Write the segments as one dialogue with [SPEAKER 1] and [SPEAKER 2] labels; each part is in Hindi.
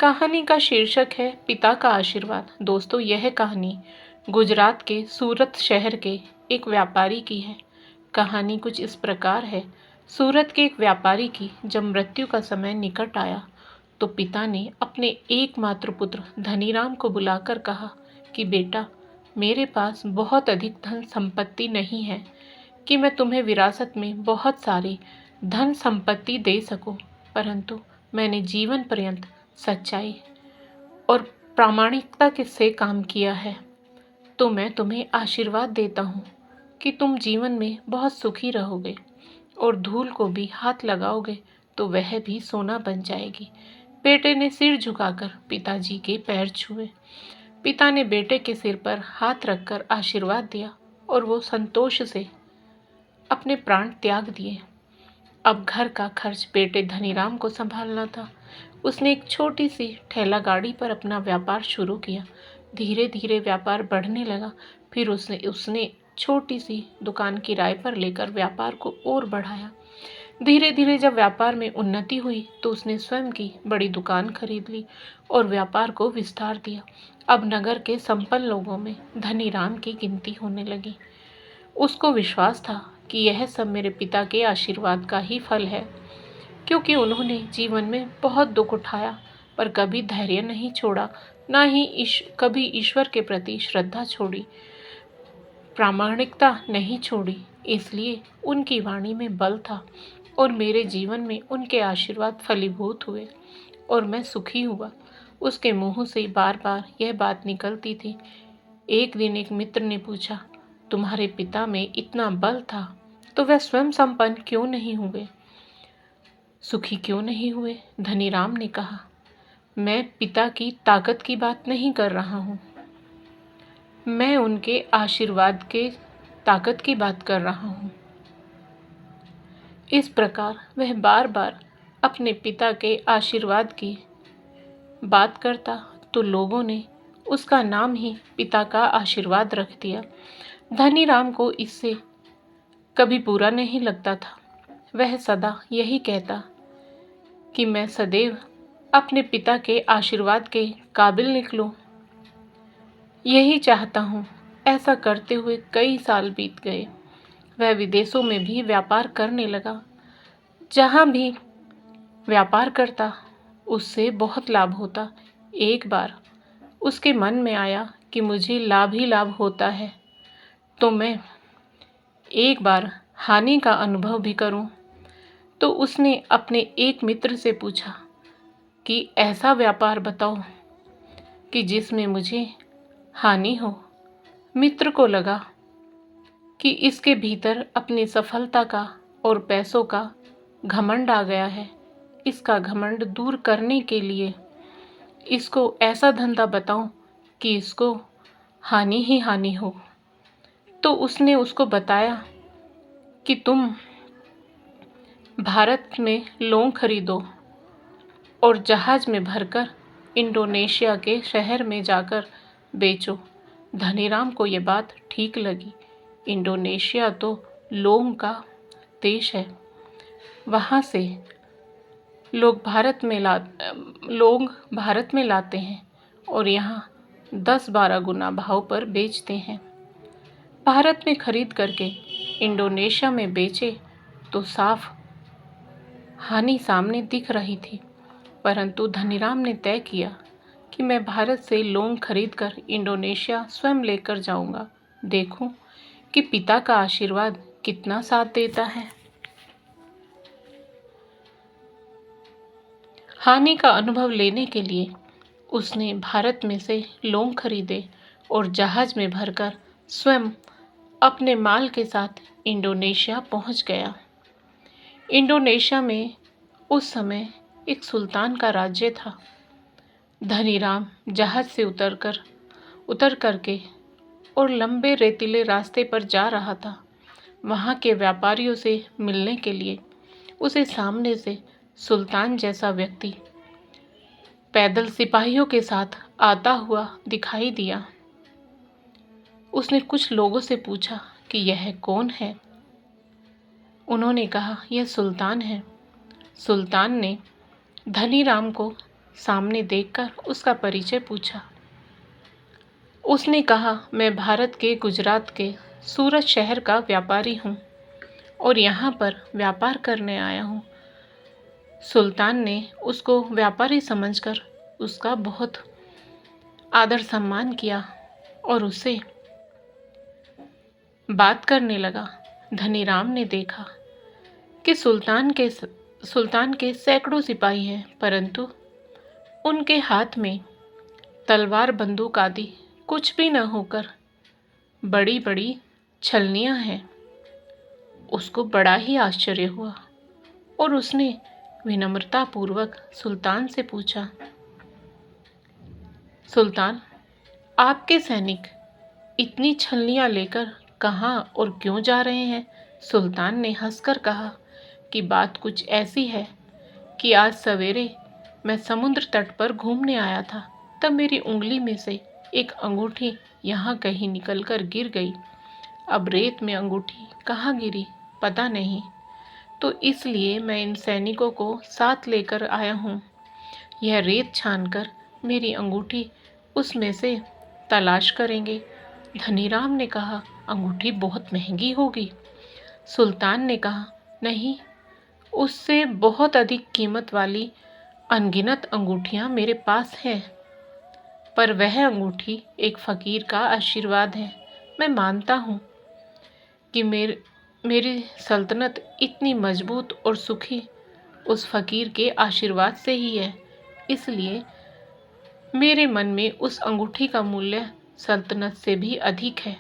[SPEAKER 1] कहानी का शीर्षक है पिता का आशीर्वाद। दोस्तों, यह कहानी गुजरात के सूरत शहर के एक व्यापारी की है। कहानी कुछ इस प्रकार है। सूरत के एक व्यापारी की जब मृत्यु का समय निकट आया तो पिता ने अपने एकमात्र पुत्र धनीराम को बुलाकर कहा कि बेटा, मेरे पास बहुत अधिक धन संपत्ति नहीं है कि मैं तुम्हें विरासत में बहुत सारी धन संपत्ति दे सकूं, परंतु मैंने जीवन पर्यंत सच्चाई और प्रामाणिकता के से काम किया है, तो मैं तुम्हें आशीर्वाद देता हूँ कि तुम जीवन में बहुत सुखी रहोगे और धूल को भी हाथ लगाओगे तो वह भी सोना बन जाएगी। बेटे ने सिर झुकाकर पिताजी के पैर छुए। पिता ने बेटे के सिर पर हाथ रखकर आशीर्वाद दिया और वो संतोष से अपने प्राण त्याग दिए। अब घर का खर्च बेटे धनीराम को संभालना था। उसने एक छोटी सी ठेला गाड़ी पर अपना व्यापार शुरू किया। धीरे धीरे व्यापार बढ़ने लगा। फिर उसने छोटी सी दुकान किराए पर लेकर व्यापार को और बढ़ाया। धीरे धीरे जब व्यापार में उन्नति हुई तो उसने स्वयं की बड़ी दुकान खरीद ली और व्यापार को विस्तार दिया। अब नगर के संपन्न लोगों में धनीराम की गिनती होने लगी। उसको विश्वास था कि यह सब मेरे पिता के आशीर्वाद का ही फल है, क्योंकि उन्होंने जीवन में बहुत दुख उठाया पर कभी धैर्य नहीं छोड़ा, ना ही कभी ईश्वर के प्रति श्रद्धा छोड़ी, प्रामाणिकता नहीं छोड़ी। इसलिए उनकी वाणी में बल था और मेरे जीवन में उनके आशीर्वाद फलीभूत हुए और मैं सुखी हुआ। उसके मुंह से बार बार यह बात निकलती थी। एक दिन एक मित्र ने पूछा, तुम्हारे पिता में इतना बल था तो वह स्वयं संपन्न क्यों नहीं हुए, सुखी क्यों नहीं हुए? धनीराम ने कहा, मैं पिता की ताकत की बात नहीं कर रहा हूँ, मैं उनके आशीर्वाद के ताकत की बात कर रहा हूँ। इस प्रकार वह बार बार अपने पिता के आशीर्वाद की बात करता तो लोगों ने उसका नाम ही पिता का आशीर्वाद रख दिया। धनीराम को इससे कभी बुरा नहीं लगता था। वह सदा यही कहता कि मैं सदैव अपने पिता के आशीर्वाद के काबिल निकलूं। यही चाहता हूँ। ऐसा करते हुए कई साल बीत गए। वह विदेशों में भी व्यापार करने लगा। जहाँ भी व्यापार करता उससे बहुत लाभ होता। एक बार उसके मन में आया कि मुझे लाभ ही लाभ होता है, तो मैं एक बार हानि का अनुभव भी करूं। तो उसने अपने एक मित्र से पूछा कि ऐसा व्यापार बताओ कि जिसमें मुझे हानि हो। मित्र को लगा कि इसके भीतर अपनी सफलता का और पैसों का घमंड आ गया है। इसका घमंड दूर करने के लिए इसको ऐसा धंधा बताऊं कि इसको हानि ही हानि हो। तो उसने उसको बताया कि तुम भारत में लौंग खरीदो और जहाज में भरकर इंडोनेशिया के शहर में जाकर बेचो। धनीराम को ये बात ठीक लगी। इंडोनेशिया तो लौंग का देश है। वहाँ से लौंग भारत में लाते हैं और यहाँ 10-12 गुना भाव पर बेचते हैं। भारत में खरीद करके इंडोनेशिया में बेचे तो साफ हानि सामने दिख रही थी, परंतु धनीराम ने तय किया कि मैं भारत से लौंग खरीदकर इंडोनेशिया स्वयं लेकर जाऊंगा। देखूं कि पिता का आशीर्वाद कितना साथ देता है। हानि का अनुभव लेने के लिए उसने भारत में से लौंग खरीदे और जहाज में भरकर स्वयं अपने माल के साथ इंडोनेशिया पहुंच गया। इंडोनेशिया में उस समय एक सुल्तान का राज्य था। धनीराम जहाज से उतर करके और लंबे रेतीले रास्ते पर जा रहा था। वहाँ के व्यापारियों से मिलने के लिए उसे सामने से सुल्तान जैसा व्यक्ति पैदल सिपाहियों के साथ आता हुआ दिखाई दिया। उसने कुछ लोगों से पूछा कि यह कौन है। उन्होंने कहा, यह सुल्तान है। सुल्तान ने धनीराम को सामने देखकर उसका परिचय पूछा। उसने कहा, मैं भारत के गुजरात के सूरत शहर का व्यापारी हूँ और यहाँ पर व्यापार करने आया हूँ। सुल्तान ने उसको व्यापारी समझकर उसका बहुत आदर सम्मान किया और उससे बात करने लगा। धनीराम ने देखा कि सुल्तान के सैकड़ों सिपाही हैं, परंतु उनके हाथ में तलवार बंदूक आदि कुछ भी न होकर बड़ी बड़ी छलनियाँ हैं। उसको बड़ा ही आश्चर्य हुआ और उसने विनम्रतापूर्वक सुल्तान से पूछा, सुल्तान, आपके सैनिक इतनी छलनियाँ लेकर कहाँ और क्यों जा रहे हैं? सुल्तान ने हंसकर कहा कि बात कुछ ऐसी है कि आज सवेरे मैं समुद्र तट पर घूमने आया था, तब मेरी उंगली में से एक अंगूठी यहाँ कहीं निकलकर गिर गई। अब रेत में अंगूठी कहाँ गिरी पता नहीं, तो इसलिए मैं इन सैनिकों को साथ लेकर आया हूँ। यह रेत छानकर मेरी अंगूठी उसमें से तलाश करेंगे। धनीराम ने कहा, अंगूठी बहुत महंगी होगी। सुल्तान ने कहा, नहीं, उससे बहुत अधिक कीमत वाली अनगिनत अंगूठियाँ मेरे पास हैं, पर वह अंगूठी एक फ़कीर का आशीर्वाद है। मैं मानता हूँ कि मेरी सल्तनत इतनी मजबूत और सुखी उस फ़कीर के आशीर्वाद से ही है, इसलिए मेरे मन में उस अंगूठी का मूल्य सल्तनत से भी अधिक है।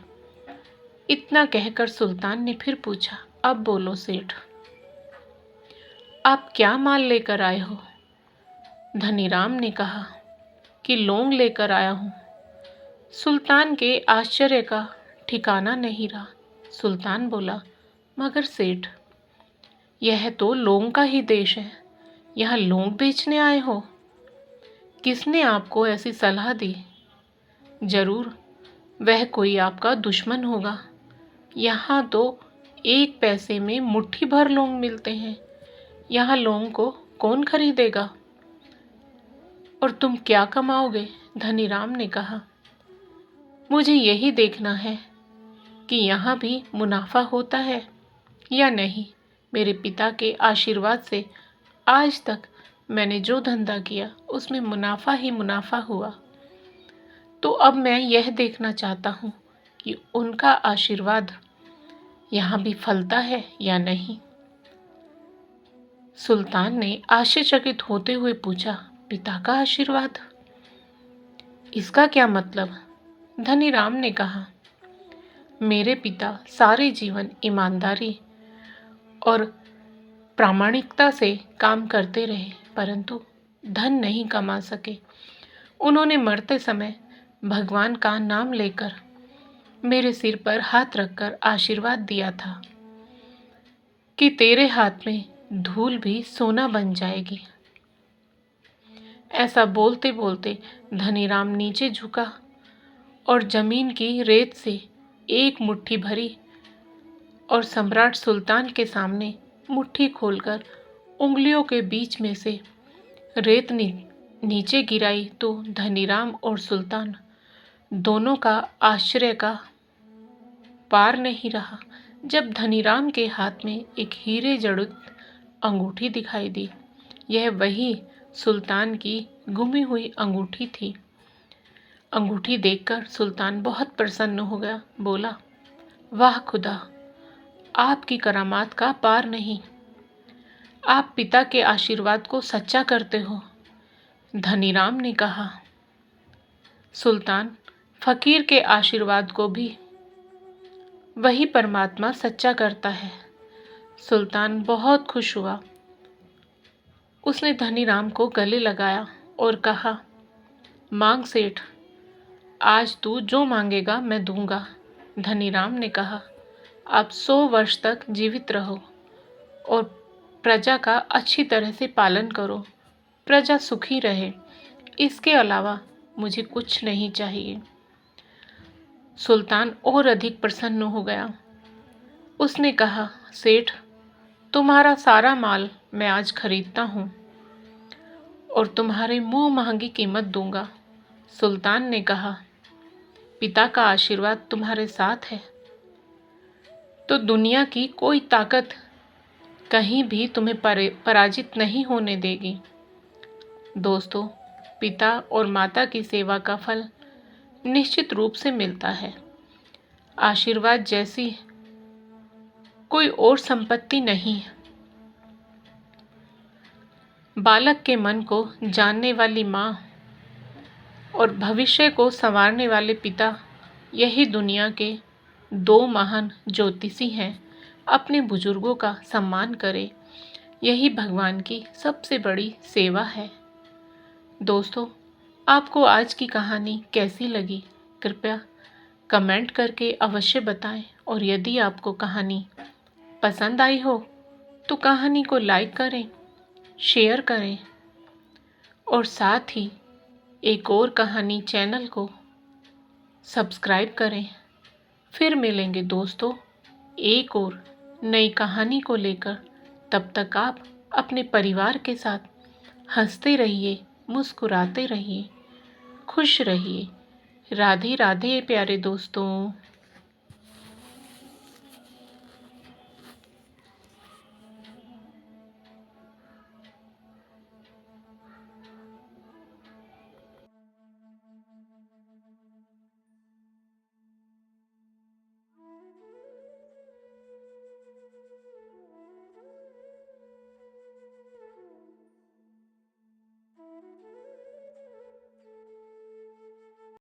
[SPEAKER 1] इतना कहकर सुल्तान ने फिर पूछा, अब बोलो सेठ, आप क्या माल लेकर आए हो? धनीराम ने कहा कि लौंग लेकर आया हूँ। सुल्तान के आश्चर्य का ठिकाना नहीं रहा। सुल्तान बोला, मगर सेठ, यह तो लौंग का ही देश है, यहाँ लौंग बेचने आए हो? किसने आपको ऐसी सलाह दी? जरूर वह कोई आपका दुश्मन होगा। यहाँ तो 1 पैसे में मुट्ठी भर लौंग मिलते हैं। यहाँ लौंग को कौन खरीदेगा? और तुम क्या कमाओगे? धनीराम ने कहा, मुझे यही देखना है कि यहाँ भी मुनाफा होता है या नहीं। मेरे पिता के आशीर्वाद से आज तक मैंने जो धंधा किया उसमें मुनाफा ही मुनाफा हुआ, तो अब मैं यह देखना चाहता हूँ कि उनका आशीर्वाद यहाँ भी फलता है या नहीं। सुल्तान ने आश्चर्यचकित होते हुए पूछा, पिता का आशीर्वाद? इसका क्या मतलब? धनीराम ने कहा, मेरे पिता सारे जीवन ईमानदारी और प्रामाणिकता से काम करते रहे, परंतु धन नहीं कमा सके। उन्होंने मरते समय भगवान का नाम लेकर मेरे सिर पर हाथ रखकर आशीर्वाद दिया था कि तेरे हाथ में धूल भी सोना बन जाएगी। ऐसा बोलते बोलते धनीराम नीचे झुका और जमीन की रेत से एक मुट्ठी भरी और सम्राट सुल्तान के सामने मुट्ठी खोलकर उंगलियों के बीच में से रेत नीचे गिराई, तो धनीराम और सुल्तान दोनों का आश्चर्य का पार नहीं रहा जब धनीराम के हाथ में एक हीरे जड़ित अंगूठी दिखाई दी। यह वही सुल्तान की गुमी हुई अंगूठी थी। अंगूठी देखकर सुल्तान बहुत प्रसन्न हो गया। बोला, वाह खुदा, आपकी करामात का पार नहीं। आप पिता के आशीर्वाद को सच्चा करते हो। धनीराम ने कहा, सुल्तान, फकीर के आशीर्वाद को भी वही परमात्मा सच्चा करता है। सुल्तान बहुत खुश हुआ। उसने धनीराम को गले लगाया और कहा, मांग सेठ, आज तू जो मांगेगा मैं दूंगा। धनीराम ने कहा, आप 100 वर्ष तक जीवित रहो और प्रजा का अच्छी तरह से पालन करो, प्रजा सुखी रहे, इसके अलावा मुझे कुछ नहीं चाहिए। सुल्तान और अधिक प्रसन्न हो गया। उसने कहा, सेठ, तुम्हारा सारा माल मैं आज खरीदता हूँ और तुम्हारे मुंह महंगी कीमत दूंगा। सुल्तान ने कहा, पिता का आशीर्वाद तुम्हारे साथ है तो दुनिया की कोई ताकत कहीं भी तुम्हें पराजित नहीं होने देगी। दोस्तों, पिता और माता की सेवा का फल निश्चित रूप से मिलता है। आशीर्वाद जैसी कोई और संपत्ति नहीं है। बालक के मन को जानने वाली माँ और भविष्य को संवारने वाले पिता, यही दुनिया के दो महान ज्योतिषी हैं। अपने बुजुर्गों का सम्मान करें, यही भगवान की सबसे बड़ी सेवा है। दोस्तों, आपको आज की कहानी कैसी लगी, कृपया कमेंट करके अवश्य बताएं। और यदि आपको कहानी पसंद आई हो तो कहानी को लाइक करें, शेयर करें और साथ ही एक और कहानी चैनल को सब्सक्राइब करें। फिर मिलेंगे दोस्तों एक और नई कहानी को लेकर। तब तक आप अपने परिवार के साथ हंसते रहिए, मुस्कुराते रहिए, खुश रहिए। राधे राधे प्यारे दोस्तों।